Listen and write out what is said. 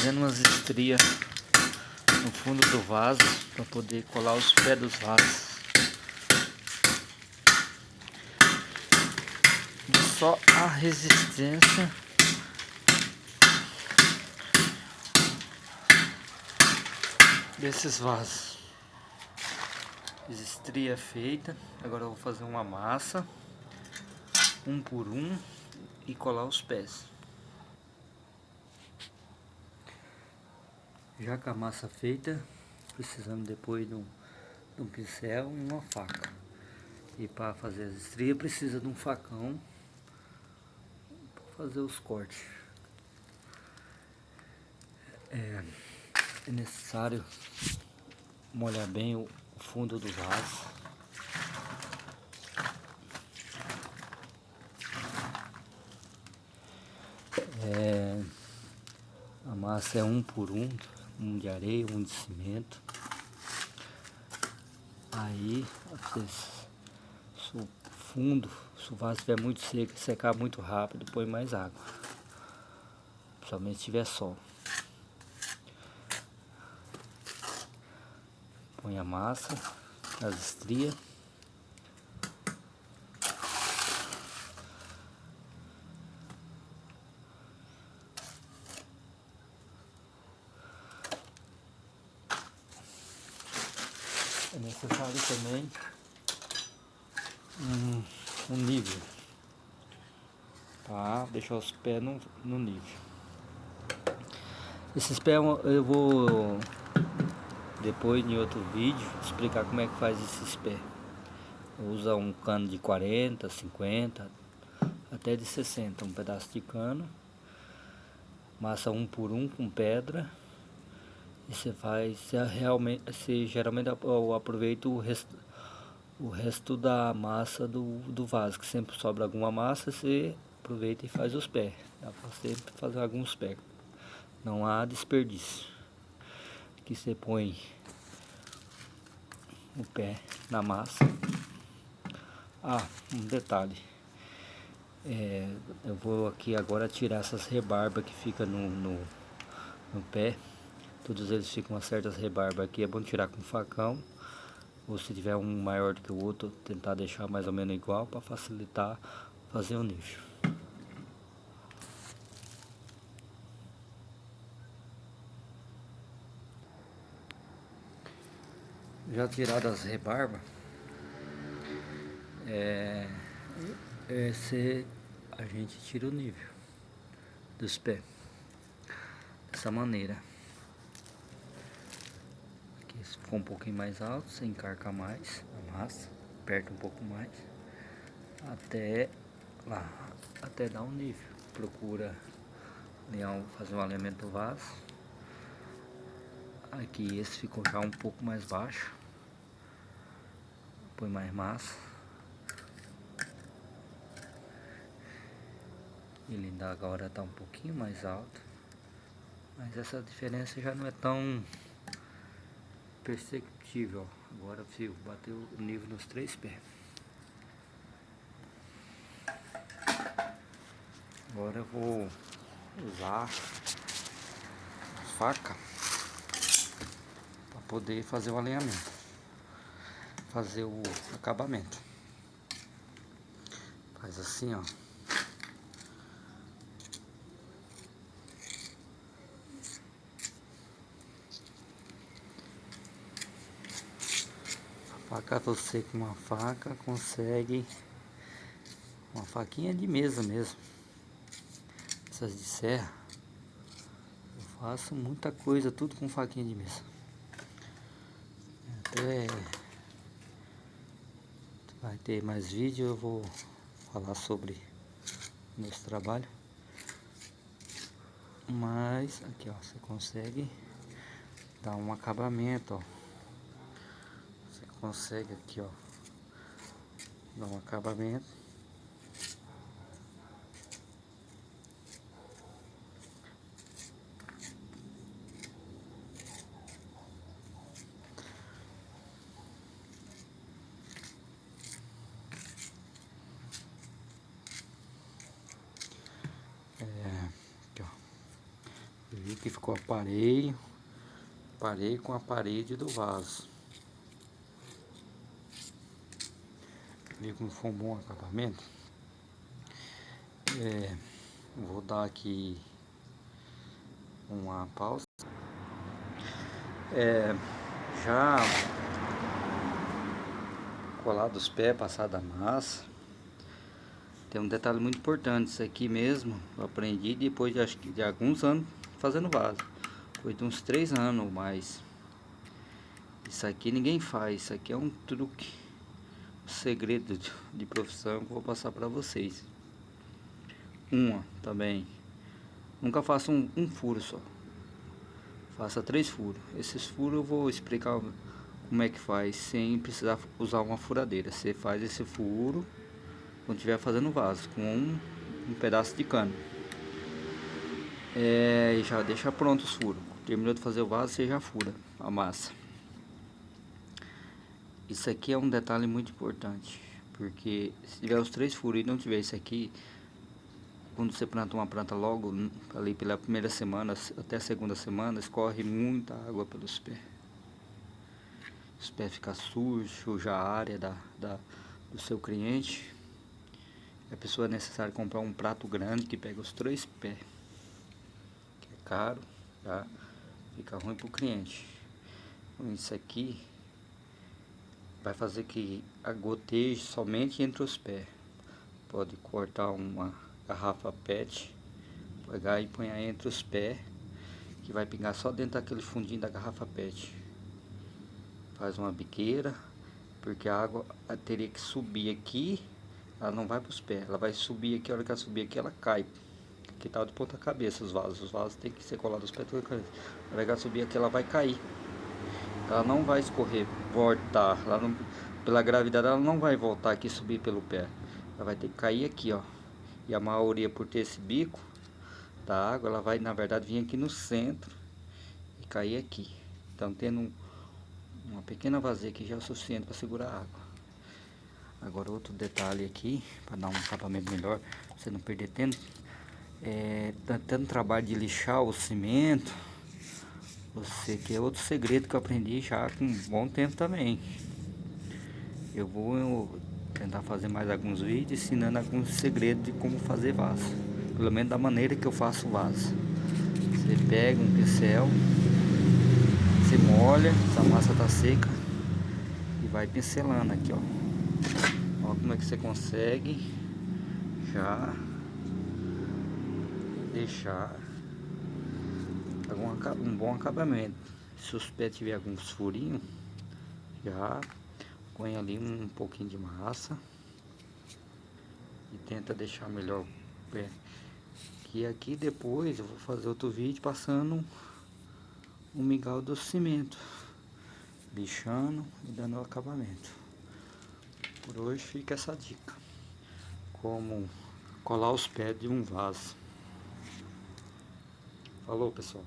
fazendo umas estrias no fundo do vaso para poder colar os pés dos vasos. Só a resistência desses vasos. Fiz estria feita. Agora eu vou fazer uma massa, um por um, e colar os pés. Já com a massa feita, precisamos depois de um pincel e uma faca. E para fazer as estrias precisa de um facão para fazer os cortes. É necessário molhar bem o fundo do vaso. A massa é um por um de areia, um de cimento. Aí, se o fundo, se o vaso estiver muito seco e secar muito rápido, põe mais água. Principalmente se tiver sol. Põe a massa, as estrias. É necessário também um nível para deixar os pés no nível. Esses pés eu vou depois em outro vídeo explicar como é que faz esses pés. Usa um cano de 40, 50, até de 60, um pedaço de cano, massa um por um com pedra. E você geralmente eu aproveito o resto da massa do vaso, que sempre sobra alguma massa, você aproveita e faz os pés. Dá para sempre fazer alguns pés, não há desperdício. Aqui você põe o pé na massa. Um detalhe, eu vou aqui agora tirar essas rebarbas que fica no pé. Todos eles ficam umas certas rebarbas aqui, é bom tirar com facão, ou se tiver um maior do que o outro, tentar deixar mais ou menos igual para facilitar fazer o nicho. Já tirado as rebarbas, a gente tira o nível dos pés dessa maneira. Aqui se ficou um pouquinho mais alto, você encarca mais a massa, aperta um pouco mais até lá, até dar um nível. Procura fazer um alinhamento do vaso. Aqui esse ficou já um pouco mais baixo, põe mais massa. Ele ainda agora está um pouquinho mais alto, mas essa diferença já não é tão perceptível. Agora viu, bateu o nível nos 3 pés. Agora eu vou usar a faca para poder fazer o alinhamento, fazer o acabamento. Faz assim, ó. Faca, você com uma faca consegue, uma faquinha de mesa mesmo, essas de serra. Eu faço muita coisa, tudo com faquinha de mesa. Até vai ter mais vídeo, eu vou falar sobre meus trabalhos. Mas aqui, ó, você consegue dar um acabamento, ó. Você consegue aqui, ó, dar um acabamento. Aqui, ó. que ficou aparelho. Parei com a parede do vaso. Viu como foi um bom acabamento? Vou dar aqui uma pausa. Já colado os pés, passado a massa. Tem um detalhe muito importante, isso aqui mesmo eu aprendi depois de acho que de alguns anos fazendo vaso. Foi de uns 3 anos ou mais. Isso aqui ninguém faz, isso aqui é um truque, um segredo de profissão que eu vou passar para vocês. Também, nunca faça um furo só, faça 3 furos. Esses furos eu vou explicar como é que faz sem precisar usar uma furadeira. Você faz esse furo quando estiver fazendo vaso com um pedaço de cano. E já deixa pronto os furos. Terminou de fazer o vaso, você já fura a massa. Isso aqui é um detalhe muito importante, porque se tiver os 3 furos e não tiver isso aqui, quando você planta uma planta logo ali pela primeira semana até a segunda semana, escorre muita água pelos pés. Os pés ficam sujos, suja a área do seu cliente. A pessoa é necessário comprar um prato grande que pega os 3 pés, que é caro, tá? Fica ruim pro cliente. Isso aqui vai fazer que a goteje somente entre os pés. Pode cortar uma garrafa PET, pegar e pôr entre os pés, que vai pingar só dentro daquele fundinho da garrafa PET. Faz uma biqueira, porque a água teria que subir aqui, ela não vai para os pés, ela vai subir aqui, a hora que ela subir aqui ela cai. Aqui tá de ponta cabeça os vasos tem que ser colados os pés toda cabeça. A hora que ela subir aqui ela vai cair. Ela não vai escorrer, voltar, ela não, pela gravidade ela não vai voltar aqui e subir pelo pé. Ela vai ter que cair aqui, ó. E a maioria, por ter esse bico da água, ela vai na verdade vir aqui no centro e cair aqui. Então tendo uma pequena vazia aqui já é o suficiente para segurar a água. Agora outro detalhe aqui, para dar um acabamento melhor, você não perder tempo, tanto trabalho de lixar o cimento, você que é outro segredo que eu aprendi já com um bom tempo também. Eu vou tentar fazer mais alguns vídeos ensinando alguns segredos de como fazer vaso, pelo menos da maneira que eu faço vaso. Você pega um pincel, você molha, essa massa tá seca e vai pincelando aqui, ó. Ó como é que você consegue já deixar um bom acabamento. Se os pés tiver alguns furinhos, já põe ali um pouquinho de massa e tenta deixar melhor o pé. E aqui depois eu vou fazer outro vídeo passando um mingau do cimento, lixando e dando o acabamento. Por hoje fica essa dica, como colar os pés de um vaso. Falou, pessoal.